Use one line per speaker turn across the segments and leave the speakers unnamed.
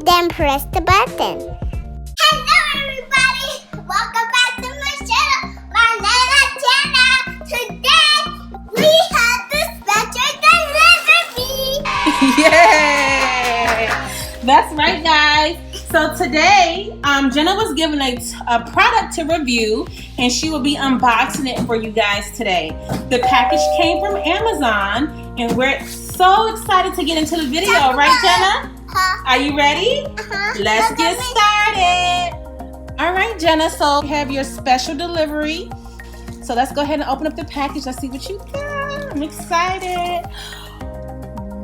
then press the button. Hello everybody! Welcome back to my channel. My name is Jannah. Today we have the special delivery.
Yay! That's right, guys. So today, Jannah was given a product to review, and she will be unboxing it for you guys today. The package came from Amazon, and we're so excited to get into the video, right, Jannah? Are you ready? Let's get started. All right, Jannah, so you have your special delivery. So let's go ahead and open up the package. Let's see what you got. I'm excited.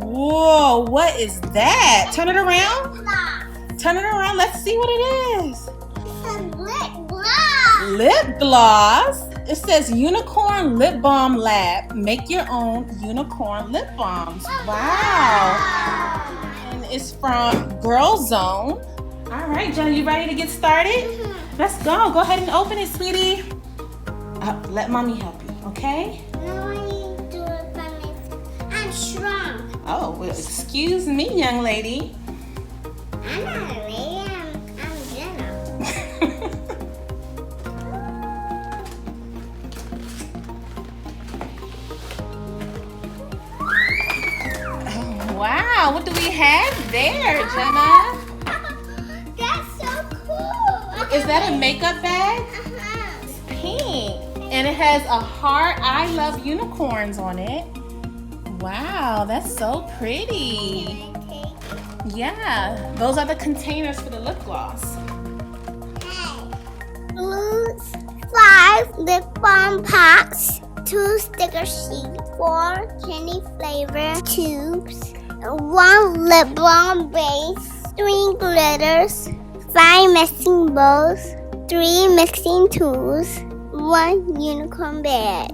Whoa, what is that? Turn it around. Turn it around. Let's see what it is.
It's a lip gloss.
Lip gloss. It says Unicorn Lip Balm Lab. Make your own unicorn lip balms. Wow. And it's from GirlZone. All right, Jannah, you ready to get started? Let's go. Go ahead and open it, sweetie. Let mommy help you, okay?
No, I need to do it by myself. I'm strong.
Oh, well, excuse me, young lady.
I'm not a lady. I'm Jannah.
Wow, what do we have there, Jannah?
That's so cool.
Is that a makeup bag? It's pink. And it has a heart, I love unicorns on it. Wow, that's so pretty. Yeah, those are the containers for the lip gloss.
Blues, 5 lip balm packs, 2 sticker sheets, 4 candy flavor tubes, 1 lip balm base, 3 glitters, 5 mixing bowls, 3 mixing tools, 1 unicorn bag.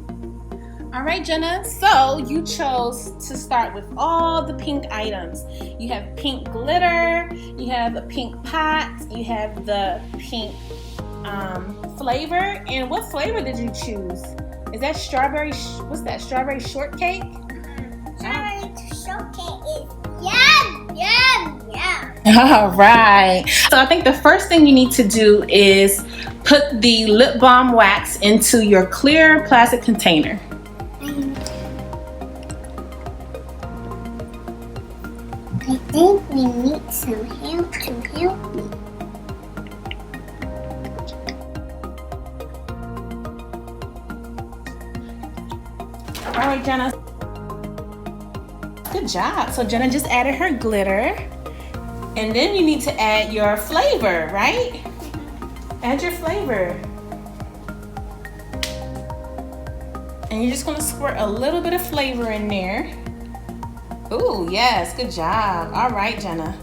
All right, Jannah, so you chose to start with all the pink items. You have pink glitter, you have a pink pot, you have the pink flavor. And what flavor did you choose? Is that strawberry, what's that, strawberry shortcake?
Strawberry shortcake is yum, yum, yum.
All right. So I think the first thing you need to do is put the lip balm wax into your clear plastic container.
I think we need some help to help me.
All right, Jannah. Good job. So Jannah just added her glitter. And then you need to add your flavor, right? Add your flavor. And you're just gonna squirt a little bit of flavor in there. Ooh, yes, good job. All right, Jannah.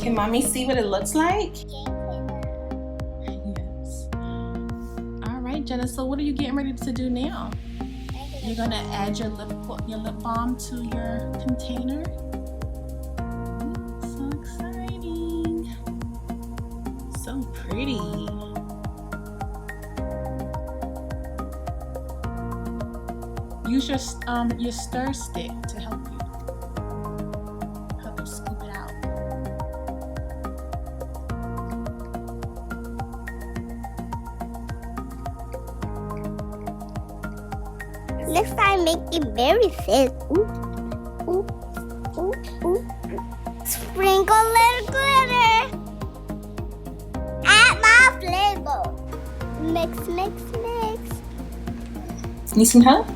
Can mommy see what it looks like? Yes. All right, Jannah, so what are you getting ready to do now? You're gonna add your lip balm to your container. So exciting. So pretty. Use your stir stick to help you. Help you scoop it out.
Next time, make it very thick. Ooh, ooh, ooh, ooh. Sprinkle little glitter. Add my flavor. Mix, mix, mix.
Need some help?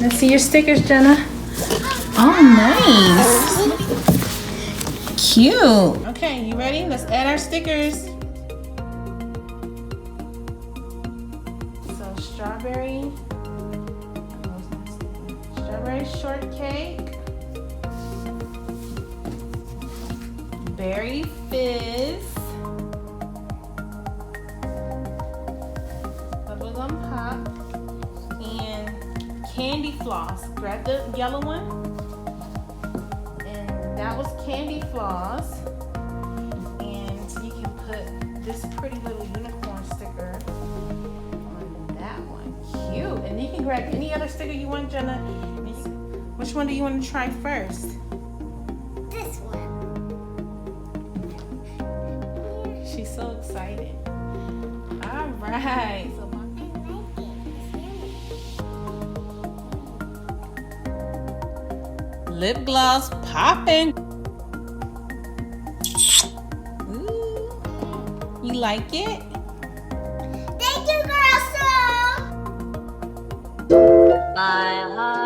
Let's see your stickers, Jannah. Oh, nice. Cute. Okay, you ready? Let's add our stickers. So strawberry shortcake, berry fizz, bubblegum pop, and candy floss. Grab the yellow one, and that was candy floss. And you can put this pretty little unicorn sticker on that one. Cute. And you can grab any other sticker you want, Jannah. Which one do you want to try first?
This one.
She's so excited. All right. So lip gloss popping. Ooh, you like it?
Thank you, GirlZone.
My heart